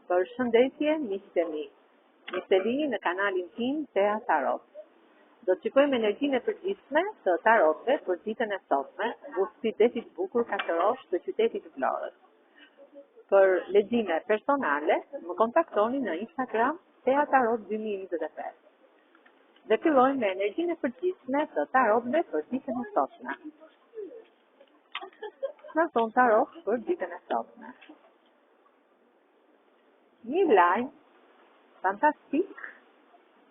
Për shëndetje, miqtë e mi. Mirë se vini në kanalin tim Thea Tarot. Do të shikojmë energjinë e përgjithshme të tarotëve për ditën e sotme, buzëqësi detit bukur Katërosh të qytetit të Vlorës. Për lexime personale, më kontaktoni në Instagram Thea Tarot 2023. Dhe fillojmë me energjinë e përgjithshme të tarotëve për ditën e sotme. Në thon tarot për ditën e sotme. Një lajm fantastik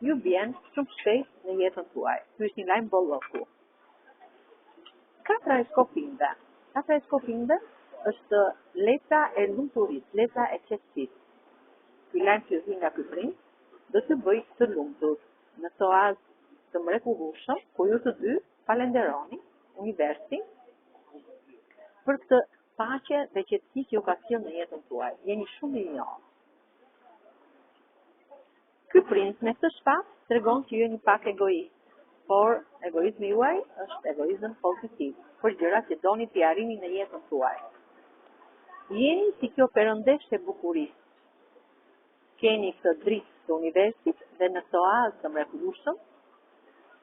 ju bjen shumë shpejt në jetën tuaj. Ky është një lajm bolloku. Katra e skopinve. Katra e skopinve është letra e lumturisë, letra e qetësisë. Ky lajm që vjen nga ky princ do të bëj të lumtur në oazë të mrekullueshëm, ku ju të dy falenderoni universin për këtë paqe dhe qetësi që ju ka sjellë në jetën tuaj. Jeni shumë i njohur. Ky princ me këtë shpatë tregon që ju jeni pak egoist, por egoizmi juaj është egoizëm pozitiv, për gjërat që doni t'i arrini në jetën tuaj. Jeni si kjo perëndeshë e bukurisë. Keni këtë dritë të universit dhe në këtë oazë të mrekullueshëm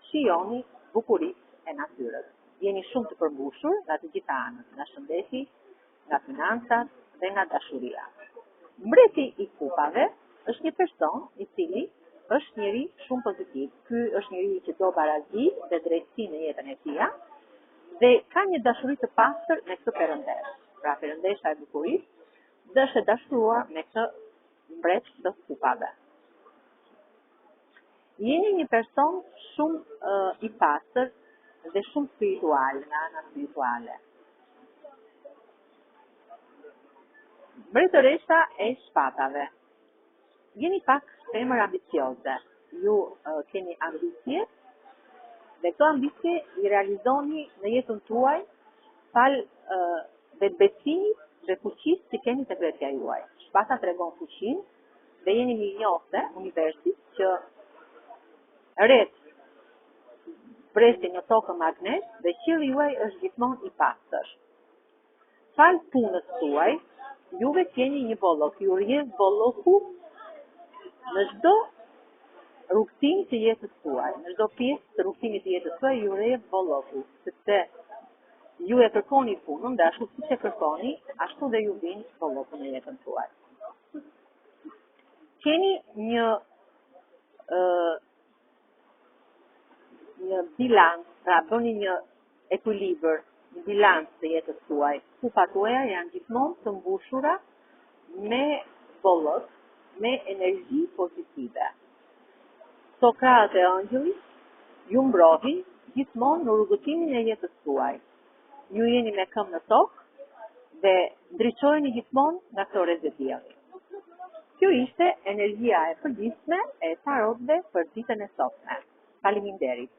shijoni bukurinë e natyrës. Jeni shumë të përmbushur nga të gjitha anët, nga shëndeti, nga financat dhe nga dashuria. Mbreti i kupave është një person i cili është njëri shumë pozitiv. Ky është njëri që do barazi dhe drejtësi në jetën e tij dhe ka një dashuri të pastër me këtë perëndesh. Pra perëndesha e bukurisë dhe është e dashuruar me këtë mbret të kupave. Jeni një person shumë i pastër dhe shumë spiritual, nga ana spirituale. Mbretëresha e shpatave. Jeni pak femër ambicioze. Ju keni ambicje dhe këto ambicje i realizoni në jetën tuaj fal vetbesimit dhe fuqisë që keni tek vetja juaj. Shpata tregon fuqinë dhe jeni një njohse universit që rreth presin në tokën magnet dhe qielli juaj është gjithmonë i pastër. Fal punës tuaj, juve keni një bollok, ju rrjedh bolloku në çdo rrugtim të jetës tuaj, në çdo pjesë të rrugtimit të jetës tuaj ju rrjedh bolloku, sepse ju e kërkoni punën dhe ashtu siç e kërkoni, ashtu dhe ju vjen bolloku në jetën tuaj. Keni një bilans, pra bëni një ekuilibër, një bilans të jetës tuaj. Kupat tuaja janë gjithmonë të mbushura me bollok, me energji pozitive. Sokratë e ëngjëllit ju mbrohin gjithmonë në rrugëtimin e jetës tuaj. Ju jeni me këmbë në tokë dhe ndriçoheni gjithmonë nga këto rrezë dielli. Kjo ishte energjia e përgjithshme e tarotëve për ditën e sotme. Faleminderit.